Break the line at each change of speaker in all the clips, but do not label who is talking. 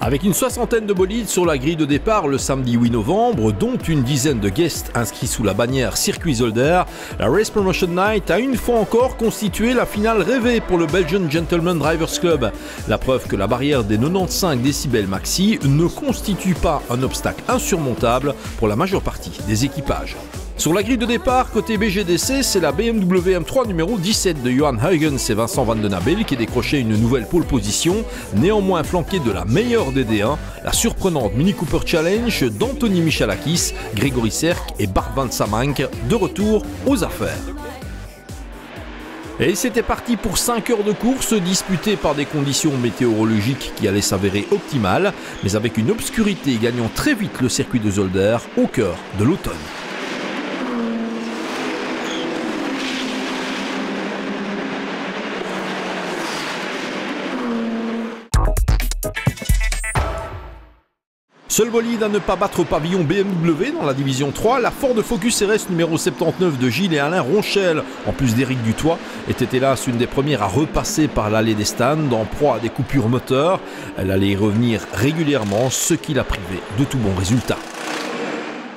Avec une soixantaine de bolides sur la grille de départ le samedi 8 novembre, dont une dizaine de guests inscrits sous la bannière Circuit Zolder, la Race Promotion Night a une fois encore constitué la finale rêvée pour le Belgian Gentleman Drivers Club. La preuve que la barrière des 95 décibels maxi ne constitue pas un obstacle insurmontable pour la majeure partie des équipages. Sur la grille de départ, côté BGDC, c'est la BMW M3 numéro 17 de Johan Huygens et Vincent Van Den Abel qui décrochait une nouvelle pole position, néanmoins flanquée de la meilleure des D1, la surprenante Mini Cooper Challenge d'Anthony Michalakis, Grégory Serk et Bart Van Samank, de retour aux affaires. Et c'était parti pour 5 heures de course disputées par des conditions météorologiques qui allaient s'avérer optimales, mais avec une obscurité gagnant très vite le circuit de Zolder au cœur de l'automne. Seul bolide à ne pas battre au pavillon BMW dans la division 3, la Ford Focus RS numéro 79 de Gilles et Alain Ronchel, en plus d'Éric Dutoit, était hélas une des premières à repasser par l'allée des stands en proie à des coupures moteurs. Elle allait y revenir régulièrement, ce qui l'a privé de tout bon résultat.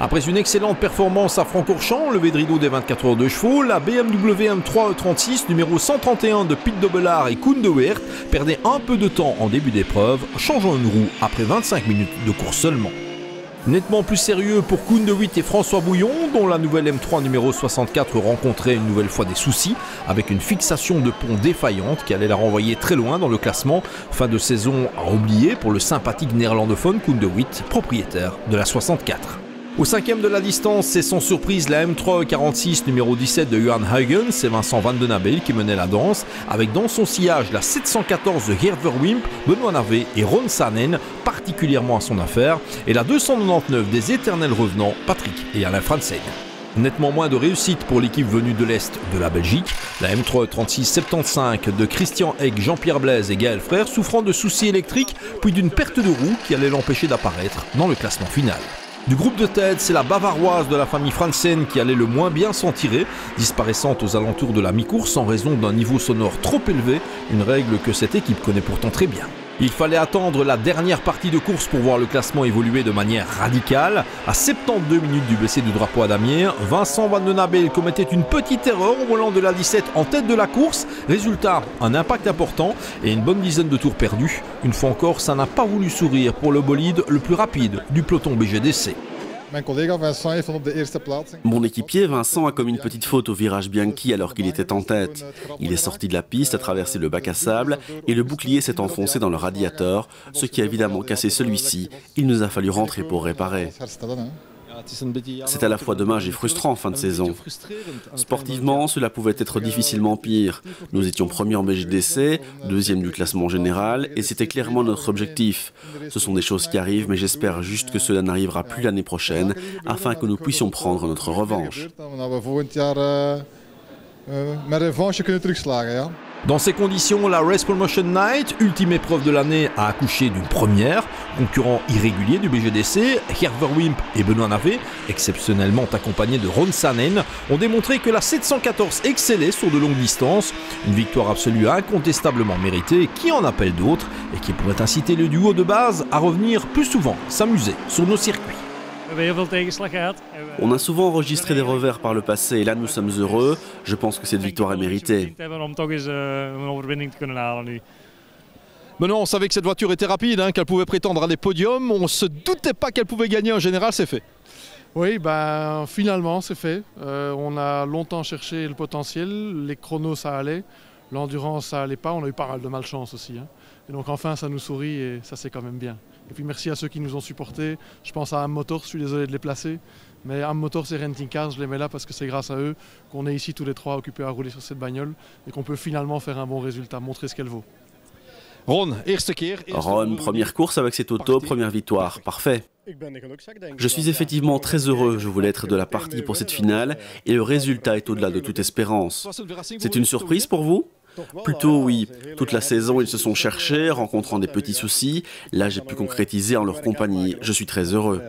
Après une excellente performance à Francorchamps, levé de rideau des 24 heures de chevaux, la BMW M3 E36 numéro 131 de Piet Dobelaar et Koen de Weert perdait un peu de temps en début d'épreuve, changeant une roue après 25 minutes de course seulement. Nettement plus sérieux pour Koen de Weert et François Bouillon, dont la nouvelle M3 numéro 64 rencontrait une nouvelle fois des soucis, avec une fixation de pont défaillante qui allait la renvoyer très loin dans le classement. Fin de saison à oublier pour le sympathique néerlandophone Koen de Weert, propriétaire de la 64. Au cinquième de la distance, c'est sans surprise la M3 46 numéro 17 de Johan Huygens et Vincent Van Den Abel qui menait la danse, avec dans son sillage la 714 de Gert Verwimp, Benoît Navet et Ron Sanen, particulièrement à son affaire, et la 299 des éternels revenants, Patrick et Alain Fransen. Nettement moins de réussite pour l'équipe venue de l'Est de la Belgique, la M3 36-75 de Christian Egg, Jean-Pierre Blaise et Gaël Frère souffrant de soucis électriques, puis d'une perte de roue qui allait l'empêcher d'apparaître dans le classement final. Du groupe de tête, c'est la bavaroise de la famille Fransen qui allait le moins bien s'en tirer, disparaissant aux alentours de la mi-course en raison d'un niveau sonore trop élevé, une règle que cette équipe connaît pourtant très bien. Il fallait attendre la dernière partie de course pour voir le classement évoluer de manière radicale. À 72 minutes du baisser du drapeau à damier, Vincent Van Den Abel commettait une petite erreur au volant de la 17 en tête de la course. Résultat, un impact important et une bonne dizaine de tours perdus. Une fois encore, ça n'a pas voulu sourire pour le bolide le plus rapide du peloton BGDC.
Mon équipier Vincent a commis une petite faute au virage Bianchi alors qu'il était en tête. Il est sorti de la piste, a traversé le bac à sable et le bouclier s'est enfoncé dans le radiateur, ce qui a évidemment cassé celui-ci. Il nous a fallu rentrer pour réparer. C'est à la fois dommage et frustrant en fin de saison. Sportivement, cela pouvait être difficilement pire. Nous étions premiers en BGDC, deuxième du classement général, et c'était clairement notre objectif. Ce sont des choses qui arrivent, mais j'espère juste que cela n'arrivera plus l'année prochaine, afin que nous puissions prendre notre revanche.
Dans ces conditions, la Race Promotion Night, ultime épreuve de l'année, a accouché d'une première. Concurrents irréguliers du BGDC, Gert Verwimp et Benoît Navet, exceptionnellement accompagnés de Ron Sanen, ont démontré que la 714 excellait sur de longues distances. Une victoire absolue incontestablement méritée qui en appelle d'autres et qui pourrait inciter le duo de base à revenir plus souvent s'amuser sur nos circuits.
On a souvent enregistré des revers par le passé et là nous sommes heureux. Je pense que cette victoire est méritée.
Benoît, on savait que cette voiture était rapide, qu'elle pouvait prétendre à des podiums. On ne se doutait pas qu'elle pouvait gagner en général, c'est fait.
Oui, finalement c'est fait. On a longtemps cherché le potentiel, les chronos ça allait, l'endurance ça allait pas, on a eu pas mal de malchance aussi. Et donc enfin ça nous sourit et ça c'est quand même bien. Et puis merci à ceux qui nous ont supportés. Je pense à Am Motors, je suis désolé de les placer. Mais Am Motors et Renting Cars, je les mets là parce que c'est grâce à eux qu'on est ici tous les trois occupés à rouler sur cette bagnole et qu'on peut finalement faire un bon résultat, montrer ce qu'elle vaut.
Ron,
première course avec cette auto, première victoire, parfait. Je suis effectivement très heureux, je voulais être de la partie pour cette finale et le résultat est au-delà de toute espérance. C'est une surprise pour vous ? Plutôt oui. Toute la saison, ils se sont cherchés, rencontrant des petits soucis. Là, j'ai pu concrétiser en leur compagnie. Je suis très heureux.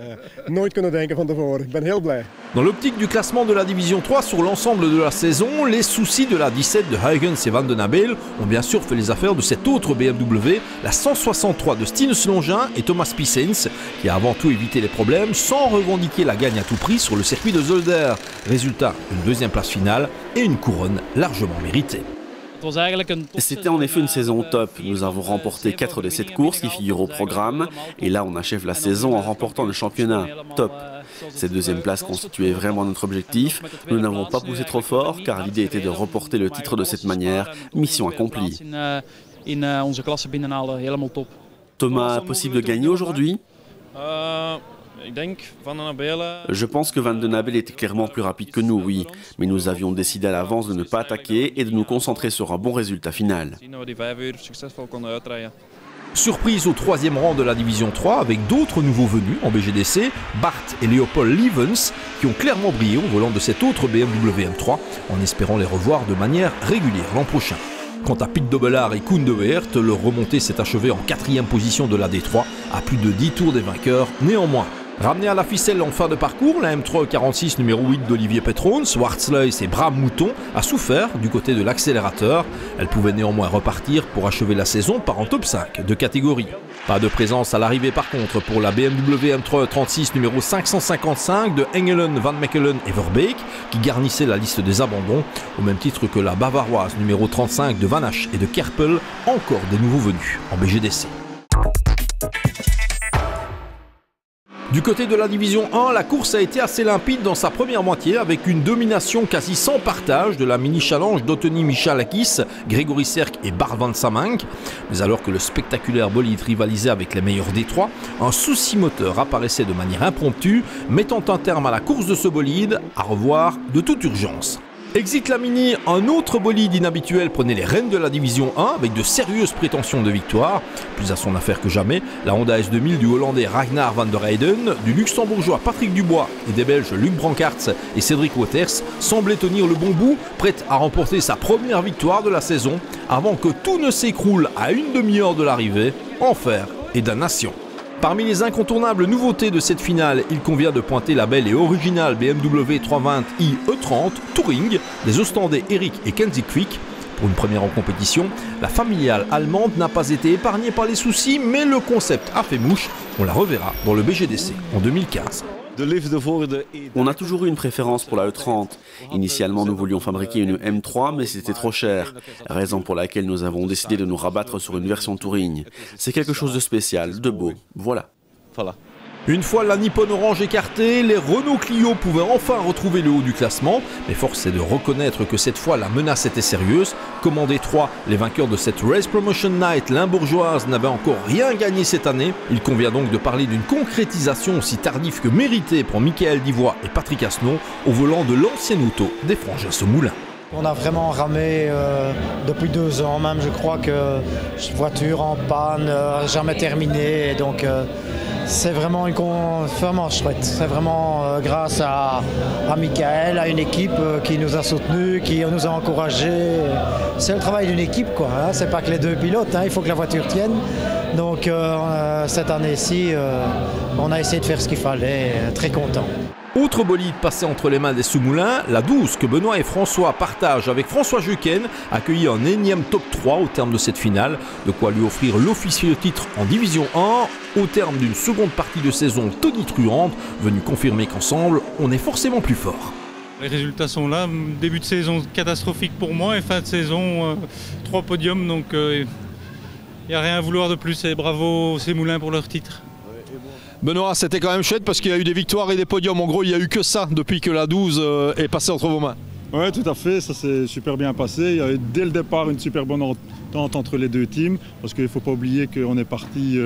Dans l'optique du classement de la Division 3 sur l'ensemble de la saison, les soucis de la 17 de Huygens et Van den Abel ont bien sûr fait les affaires de cette autre BMW, la 163 de Stinus Longin et Thomas Pissens, qui a avant tout évité les problèmes sans revendiquer la gagne à tout prix sur le circuit de Zolder. Résultat, une deuxième place finale et une couronne largement méritée.
C'était en effet une saison top. Nous avons remporté 4 des 7 courses qui figurent au programme. Et là, on achève la saison en remportant le championnat. Top. Cette deuxième place constituait vraiment notre objectif. Nous n'avons pas poussé trop fort car l'idée était de reporter le titre de cette manière. Mission accomplie. Thomas, possible de gagner aujourd'hui ? Je pense que Van den Abel était clairement plus rapide que nous, oui. Mais nous avions décidé à l'avance de ne pas attaquer et de nous concentrer sur un bon résultat final.
Surprise au troisième rang de la Division 3 avec d'autres nouveaux venus en BGDC, Bart et Leopold Lievens, qui ont clairement brillé au volant de cette autre BMW M3 en espérant les revoir de manière régulière l'an prochain. Quant à Pete Dobelaar et Koen de Weert, leur remontée s'est achevée en 4e position de la D3 à plus de 10 tours des vainqueurs néanmoins. Ramené à la ficelle en fin de parcours, la M3E46 numéro 8 d'Olivier Petrone, Schwarzleus et Bram Mouton a souffert du côté de l'accélérateur. Elle pouvait néanmoins repartir pour achever la saison par un top 5 de catégorie. Pas de présence à l'arrivée par contre pour la BMW M3E36 numéro 555 de Engelen, Van Mechelen et Verbeek qui garnissait la liste des abandons, au même titre que la bavaroise numéro 35 de Van Asch et de Kerpel, encore des nouveaux venus en BGDC. Du côté de la Division 1, la course a été assez limpide dans sa première moitié avec une domination quasi sans partage de la mini-challenge d'Otoni Michalakis, Grégory Serk et Bart van Samank. Mais alors que le spectaculaire bolide rivalisait avec les meilleurs des trois, un souci moteur apparaissait de manière impromptue, mettant un terme à la course de ce bolide, à revoir de toute urgence. Exit la Mini, un autre bolide inhabituel prenait les rênes de la Division 1 avec de sérieuses prétentions de victoire. Plus à son affaire que jamais, la Honda S2000 du Hollandais Ragnar van der Heyden, du Luxembourgeois Patrick Dubois et des Belges Luc Brancarts et Cédric Waters semblait tenir le bon bout, prête à remporter sa première victoire de la saison avant que tout ne s'écroule à une demi-heure de l'arrivée, en fer et damnation. Parmi les incontournables nouveautés de cette finale, il convient de pointer la belle et originale BMW 320i E30 Touring des Ostendais Eric et Kenzie Quick. Pour une première en compétition, la familiale allemande n'a pas été épargnée par les soucis, mais le concept a fait mouche. On la reverra dans le BGDC en 2015.
On a toujours eu une préférence pour la E30. Initialement, nous voulions fabriquer une M3, mais c'était trop cher. Raison pour laquelle nous avons décidé de nous rabattre sur une version Touring. C'est quelque chose de spécial, de beau. Voilà.
Une fois la Nippon Orange écartée, les Renault Clio pouvaient enfin retrouver le haut du classement, mais force est de reconnaître que cette fois la menace était sérieuse. Comme en Détroit, les vainqueurs de cette Race Promotion Night limbourgeoise n'avaient encore rien gagné cette année. Il convient donc de parler d'une concrétisation aussi tardive que méritée pour Michael Divois et Patrick Asnaud au volant de l'ancienne auto des Frangins Moulin.
On a vraiment ramé depuis 2 ans même, je crois que voiture en panne, jamais terminée, donc c'est vraiment vraiment chouette. C'est vraiment grâce à Michael, à une équipe qui nous a soutenus, qui nous a encouragés. C'est le travail d'une équipe, quoi. Hein. C'est pas que les 2 pilotes, hein. Il faut que la voiture tienne. Donc cette année-ci, on a essayé de faire ce qu'il fallait, très content.
Autre bolide passé entre les mains des Sous-Moulins, la 12 que Benoît et François partagent avec François Jucken, accueillit un énième top 3 au terme de cette finale, de quoi lui offrir l'officieux titre en Division 1, au terme d'une seconde partie de saison tonitruante, venue confirmer qu'ensemble, on est forcément plus fort.
Les résultats sont là, début de saison catastrophique pour moi et fin de saison 3 podiums, donc il n'y a rien à vouloir de plus et bravo ces Moulins pour leur titre.
Benoît, c'était quand même chouette parce qu'il y a eu des victoires et des podiums. En gros, il n'y a eu que ça depuis que la 12 est passée entre vos mains.
Oui, tout à fait. Ça s'est super bien passé. Il y avait dès le départ une super bonne entente entre les 2 teams. Parce qu'il ne faut pas oublier qu'on est parti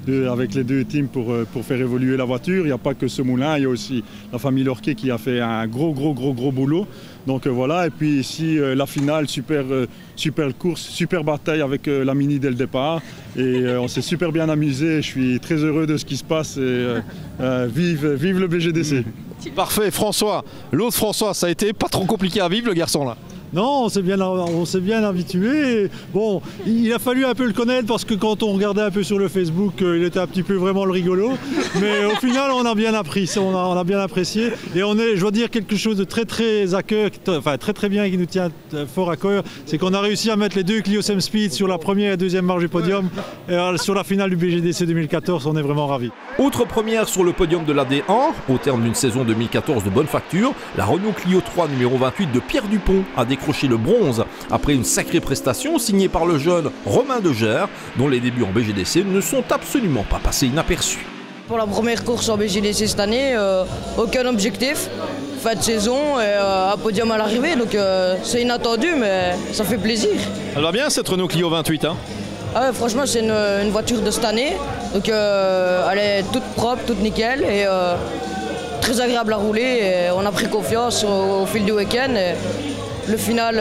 avec les 2 teams pour faire évoluer la voiture. Il n'y a pas que ce moulin, il y a aussi la famille Lorquet qui a fait un gros boulot. Donc voilà, et puis ici la finale, super course, super bataille avec la Mini dès le départ. Et on s'est super bien amusé, je suis très heureux de ce qui se passe et vive le BGDC.
Parfait, François. L'autre François, ça a été pas trop compliqué à vivre le garçon là?
Non, on s'est bien habitué. Bon, il a fallu un peu le connaître parce que quand on regardait un peu sur le Facebook, il était un petit peu vraiment le rigolo. Mais au final, on a bien appris, on a bien apprécié. Et je dois dire quelque chose de très à cœur, enfin très bien qui nous tient fort à cœur, c'est qu'on a réussi à mettre les deux Clio Sam Speed sur la première et deuxième marche du podium. Et sur la finale du BGDC 2014, on est vraiment ravis.
Autre première sur le podium de la D1, au terme d'une saison 2014 de bonne facture, la Renault Clio 3 numéro 28 de Pierre Dupont a décroché le bronze après une sacrée prestation signée par le jeune Romain Degers, dont les débuts en BGDC ne sont absolument pas passés inaperçus.
Pour la première course en BGDC cette année, aucun objectif, fin de saison et un podium à l'arrivée, donc c'est inattendu mais ça fait plaisir.
Elle va bien cette Renault Clio 28 hein?
Ah ouais, franchement c'est une voiture de cette année, donc elle est toute propre, toute nickel et très agréable à rouler et on a pris confiance au fil du week-end. Le final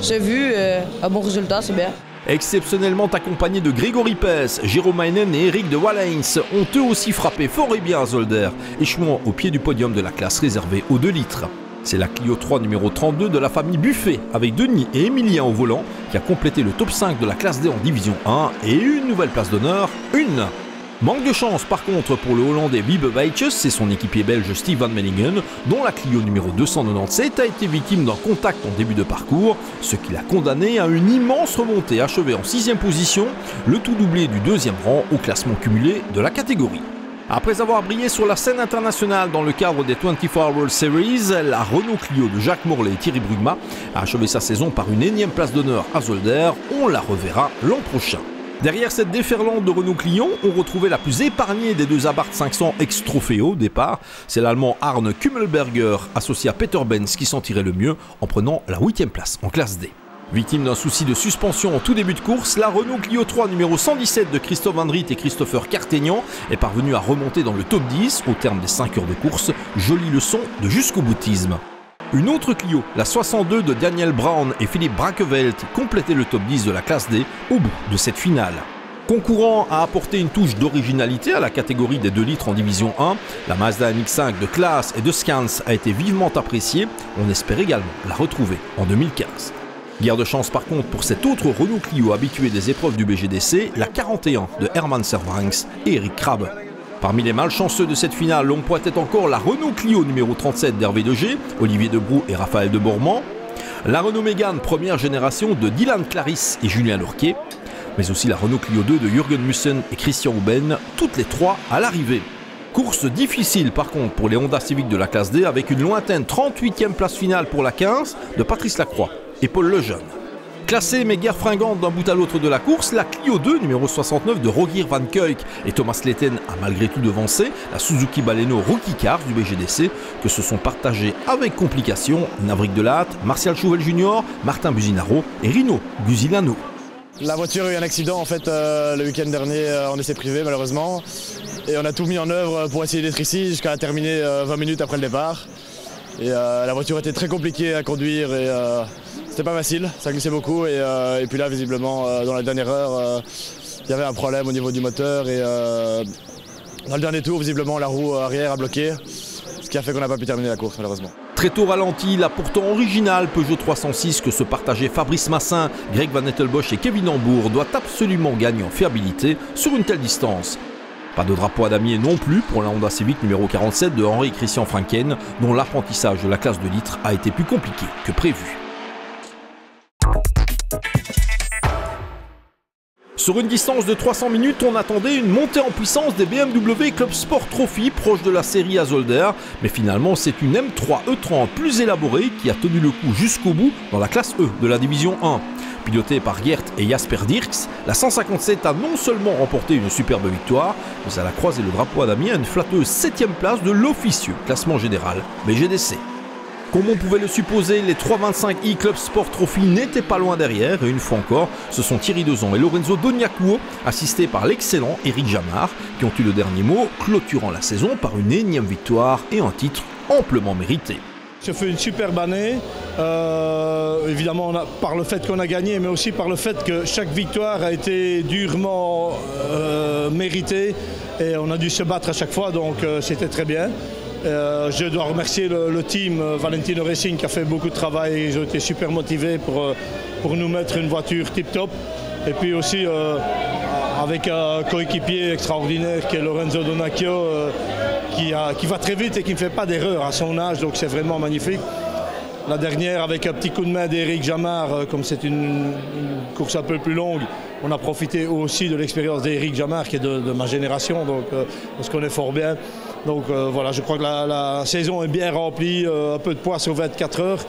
s'est vu et un bon résultat, c'est bien.
Exceptionnellement accompagnés de Grégory Pes, Jérôme Heinen et Eric de Wallens ont eux aussi frappé fort et bien à Zolder, échouant au pied du podium de la classe réservée aux 2 litres. C'est la Clio 3 numéro 32 de la famille Buffet, avec Denis et Emilien au volant, qui a complété le top 5 de la classe D en division 1 et une nouvelle place d'honneur, une. Manque de chance par contre pour le Hollandais Wiebe Weitjes, c'est son équipier belge Steve Van Mellingen, dont la Clio numéro 297 a été victime d'un contact en début de parcours, ce qui l'a condamné à une immense remontée achevée en 6e position, le tout doublé du 2e rang au classement cumulé de la catégorie. Après avoir brillé sur la scène internationale dans le cadre des 24 Hour Series, la Renault Clio de Jacques Morlet et Thierry Brugma a achevé sa saison par une énième place d'honneur à Zolder, on la reverra l'an prochain. Derrière cette déferlante de Renault Clio, on retrouvait la plus épargnée des 2 Abarth 500 ex-trophéo au départ. C'est l'Allemand Arne Kummelberger, associé à Peter Benz, qui s'en tirait le mieux en prenant la 8e place en classe D. Victime d'un souci de suspension en tout début de course, la Renault Clio 3 numéro 117 de Christophe Van Riet et Christopher Cartegnan est parvenue à remonter dans le top 10 au terme des 5 heures de course. Jolie leçon de jusqu'au boutisme. Une autre Clio, la 62 de Daniel Brown et Philippe Braquevelt, complétait le top 10 de la classe D au bout de cette finale. Concourant à apporter une touche d'originalité à la catégorie des 2 litres en division 1, la Mazda MX-5 de Claas et de Scans a été vivement appréciée. On espère également la retrouver en 2015. Guerre de chance par contre pour cette autre Renault Clio habituée des épreuves du BGDC, la 41 de Herman Servranckx et Eric Krabbe. Parmi les malchanceux de cette finale, on pointait encore la Renault Clio numéro 37 d'Hervé Degé, Olivier Debroux et Raphaël de Bourmand, la Renault Mégane première génération de Dylan Clarisse et Julien Lorquet, mais aussi la Renault Clio 2 de Jürgen Mussen et Christian Houben, toutes les 3 à l'arrivée. Course difficile par contre pour les Honda Civic de la classe D avec une lointaine 38e place finale pour la 15 de Patrice Lacroix et Paul Lejeune. Classée mais guère fringante d'un bout à l'autre de la course, la Clio 2 numéro 69 de Rogier Van Kuijk et Thomas Letten a malgré tout devancé la Suzuki Baleno Rookie Cars du BGDC que se sont partagés avec complication Navric Delatte, Martial Chouvel Junior, Martin Buzinaro et Rino Gusilano.
La voiture a eu un accident en fait le week-end dernier en essai privé malheureusement et on a tout mis en œuvre pour essayer d'être ici jusqu'à terminer 20 minutes après le départ. Et la voiture était très compliquée à conduire et c'était pas facile, ça glissait beaucoup et puis là visiblement dans la dernière heure il y avait un problème au niveau du moteur et dans le dernier tour visiblement la roue arrière a bloqué, ce qui a fait qu'on n'a pas pu terminer la course malheureusement.
Très tôt ralenti, la pourtant originale Peugeot 306 que se partageaient Fabrice Massin, Greg Van Ettelbosch et Kevin Hambourg doit absolument gagner en fiabilité sur une telle distance. Pas de drapeau à damier non plus pour la Honda Civic numéro 47 de Henri Christian Franken, dont l'apprentissage de la classe de litres a été plus compliqué que prévu. Sur une distance de 300 minutes, on attendait une montée en puissance des BMW Club Sport Trophy proche de la série à Zolder, mais finalement c'est une M3 E30 plus élaborée qui a tenu le coup jusqu'au bout dans la classe E de la division 1. Pilotée par Geert et Jasper Dirks, la 157 a non seulement remporté une superbe victoire, mais elle a croisé le drapeau à damier à une flatteuse 7e place de l'officieux classement général BGDC. Comme on pouvait le supposer, les 325i Club Sport Trophy n'étaient pas loin derrière et une fois encore, ce sont Thierry Dezan et Lorenzo Doniacuo, assistés par l'excellent Eric Jamard, qui ont eu le dernier mot, clôturant la saison par une énième victoire et un titre amplement mérité.
Ça fait une superbe année, évidemment par le fait qu'on a gagné, mais aussi par le fait que chaque victoire a été durement méritée et on a dû se battre à chaque fois, donc c'était très bien. Je dois remercier le team Valentino Racing qui a fait beaucoup de travail. Ils ont été super motivés pour nous mettre une voiture tip-top. Et puis aussi avec un coéquipier extraordinaire qui est Lorenzo Donacchio qui va très vite et qui ne fait pas d'erreur à son âge, donc c'est vraiment magnifique. La dernière avec un petit coup de main d'Éric Jamard, comme c'est une course un peu plus longue, on a profité aussi de l'expérience d'Éric Jamard qui est de ma génération, donc on se connaît fort bien. Donc voilà, je crois que la saison est bien remplie, un peu de poids sur 24 heures.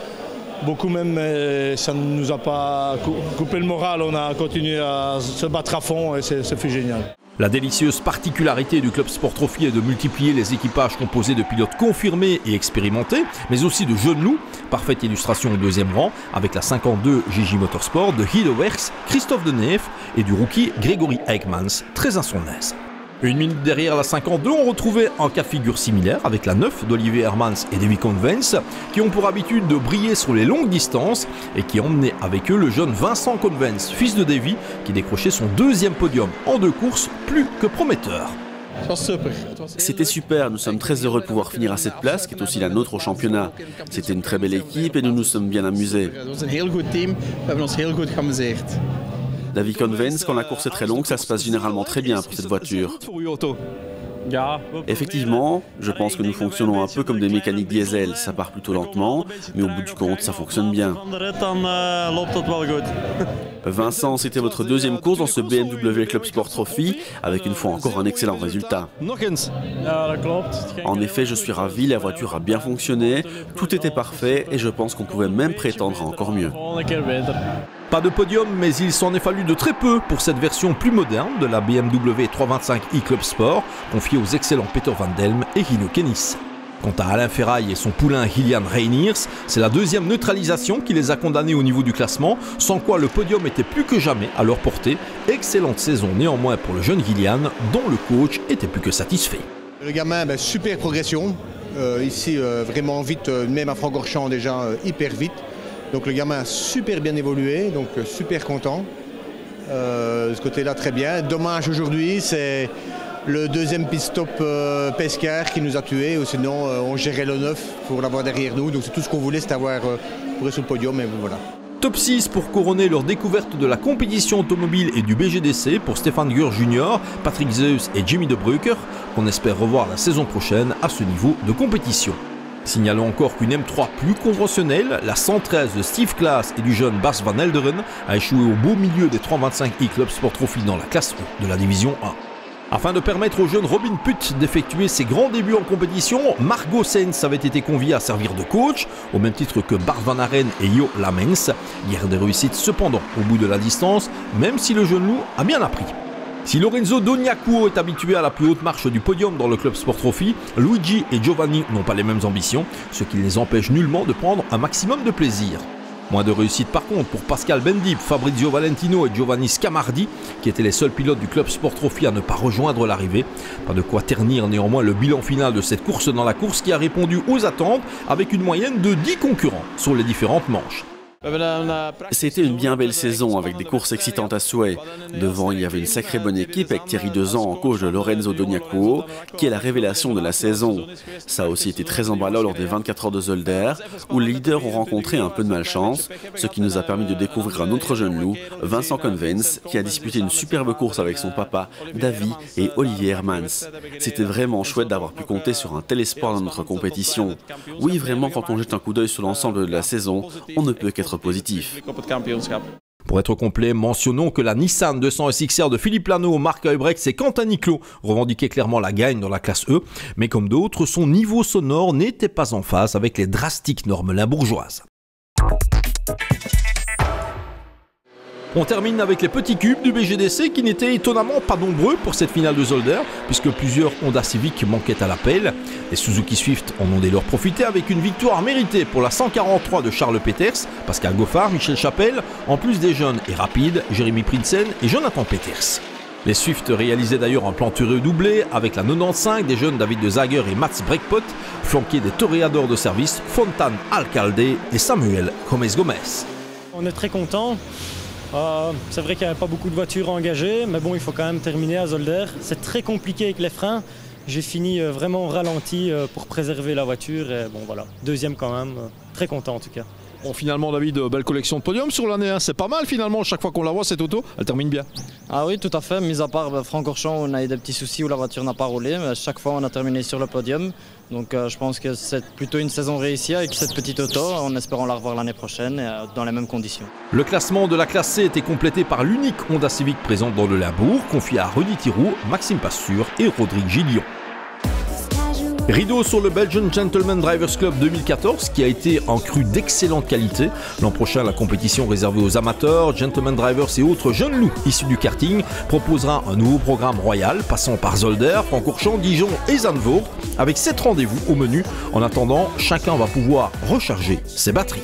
Beaucoup même, mais ça ne nous a pas coupé le moral, on a continué à se battre à fond et ça fait génial.
La délicieuse particularité du Club Sport Trophy est de multiplier les équipages composés de pilotes confirmés et expérimentés, mais aussi de jeunes loups. Parfaite illustration au deuxième rang, avec la 52 GJ Motorsport de Hiddewerks, Christophe Deneve et du rookie Grégory Eijkmans, très à son aise. Une minute derrière la 52, on retrouvait un cas de figure similaire avec la 9 d'Olivier Hermans et Davy Convence qui ont pour habitude de briller sur les longues distances et qui emmenaient avec eux le jeune Vincent Convence, fils de Davy, qui décrochait son deuxième podium en 2 courses, plus que prometteur.
C'était super, nous sommes très heureux de pouvoir finir à cette place qui est aussi la nôtre au championnat. C'était une très belle équipe et nous nous sommes bien amusés. Davy Convence, quand la course est très longue, ça se passe généralement très bien pour cette voiture. Effectivement, je pense que nous fonctionnons un peu comme des mécaniques diesel. Ça part plutôt lentement, mais au bout du compte, ça fonctionne bien. Vincent, c'était votre deuxième course dans ce BMW Club Sport Trophy, avec une fois encore un excellent résultat. En effet, je suis ravi, la voiture a bien fonctionné, tout était parfait et je pense qu'on pouvait même prétendre à encore mieux.
Pas de podium, mais il s'en est fallu de très peu pour cette version plus moderne de la BMW 325i Club Sport, confiée aux excellents Peter Van Delm et Hino Kennis. Quant à Alain Ferraille et son poulain Gillian Reiniers, c'est la deuxième neutralisation qui les a condamnés au niveau du classement, sans quoi le podium était plus que jamais à leur portée. Excellente saison néanmoins pour le jeune Gillian, dont le coach était plus que satisfait.
Le gamin, super progression, ici vraiment vite, même à Francorchamps déjà hyper vite. Donc le gamin a super bien évolué, donc super content. De ce côté-là, très bien. Dommage aujourd'hui, c'est le deuxième pit-stop Pescar qui nous a tués, ou sinon on gérait le 9 pour l'avoir derrière nous. Donc c'est tout ce qu'on voulait, c'est avoir pour sur le podium, et voilà.
Top 6 pour couronner leur découverte de la compétition automobile et du BGDC pour Stéphane Gur Jr., Patrick Zeus et Jimmy De Brucker, qu'on espère revoir la saison prochaine à ce niveau de compétition. Signalons encore qu'une M3 plus conventionnelle, la 113 de Steve Klaas et du jeune Bas Van Elderen, a échoué au beau milieu des 325i Club Sport Trophy dans la classe E de la division 1. Afin de permettre au jeune Robin Putt d'effectuer ses grands débuts en compétition, Margot Sainz avait été convié à servir de coach, au même titre que Bart Van Aren et Jo Lamens. Guerre des réussites cependant au bout de la distance, même si le jeune loup a bien appris. Si Lorenzo Donacchio est habitué à la plus haute marche du podium dans le Club Sport Trophy, Luigi et Giovanni n'ont pas les mêmes ambitions, ce qui ne les empêche nullement de prendre un maximum de plaisir. Moins de réussite par contre pour Pascal Bendib, Fabrizio Valentino et Giovanni Scamardi, qui étaient les seuls pilotes du Club Sport Trophy à ne pas rejoindre l'arrivée. Pas de quoi ternir néanmoins le bilan final de cette course dans la course qui a répondu aux attentes avec une moyenne de 10 concurrents sur les différentes manches.
C'était une bien belle saison avec des courses excitantes à souhait. Devant, il y avait une sacrée bonne équipe avec Thierry Dezan en coach de Lorenzo Donacchio, qui est la révélation de la saison. Ça a aussi été très emballant lors des 24 heures de Zolder, où les leaders ont rencontré un peu de malchance, ce qui nous a permis de découvrir un autre jeune loup, Vincent Convence, qui a disputé une superbe course avec son papa, Davy et Olivier Hermans. C'était vraiment chouette d'avoir pu compter sur un tel espoir dans notre compétition. Oui, vraiment, quand on jette un coup d'œil sur l'ensemble de la saison, on ne peut qu'être positif.
Pour être complet, mentionnons que la Nissan 200 SXR de Philippe Lano, Marc Heubrecht et Quentin Niclot revendiquaient clairement la gagne dans la classe E, mais comme d'autres, son niveau sonore n'était pas en phase avec les drastiques normes limbourgeoises. On termine avec les petits cubes du BGDC qui n'étaient étonnamment pas nombreux pour cette finale de Zolder, puisque plusieurs Honda Civic manquaient à l'appel. Les Suzuki Swift en ont dès lors profité avec une victoire méritée pour la 143 de Charles Peters, Pascal Goffard, Michel Chapelle, en plus des jeunes et rapides Jérémy Prinsen et Jonathan Peters. Les Swift réalisaient d'ailleurs un plantureux doublé avec la 95 des jeunes David de Zager et Mats Breckpot, flanqués des toréadors de service Fontan Alcalde et Samuel Gomez.
On est très contents. C'est vrai qu'il n'y avait pas beaucoup de voitures engagées, mais bon, il faut quand même terminer à Zolder. C'est très compliqué avec les freins. j'ai fini vraiment ralenti pour préserver la voiture. Et bon voilà, deuxième quand même, très content en tout cas.
Bon, finalement, David, belle collection de podiums sur l'année. Hein. C'est pas mal finalement. Chaque fois qu'on la voit, cette auto, elle termine bien.
Ah oui, tout à fait. Mis à part Francorchamps, on a eu des petits soucis où la voiture n'a pas roulé. Mais chaque fois, on a terminé sur le podium. Donc je pense que c'est plutôt une saison réussie avec cette petite auto, en espérant la revoir l'année prochaine dans les mêmes conditions.
Le classement de la classe C était complété par l'unique Honda Civic présente dans le Limbourg, confié à Rudy Thiroux, Maxime Pasture et Rodrigue Gillion. Rideau sur le Belgian Gentleman Drivers Club 2014 qui a été en crue d'excellente qualité. L'an prochain, la compétition réservée aux amateurs, gentleman drivers et autres jeunes loups issus du karting proposera un nouveau programme royal passant par Zolder, Francorchamps, Dijon et Zandvoort avec 7 rendez-vous au menu. En attendant, chacun va pouvoir recharger ses batteries.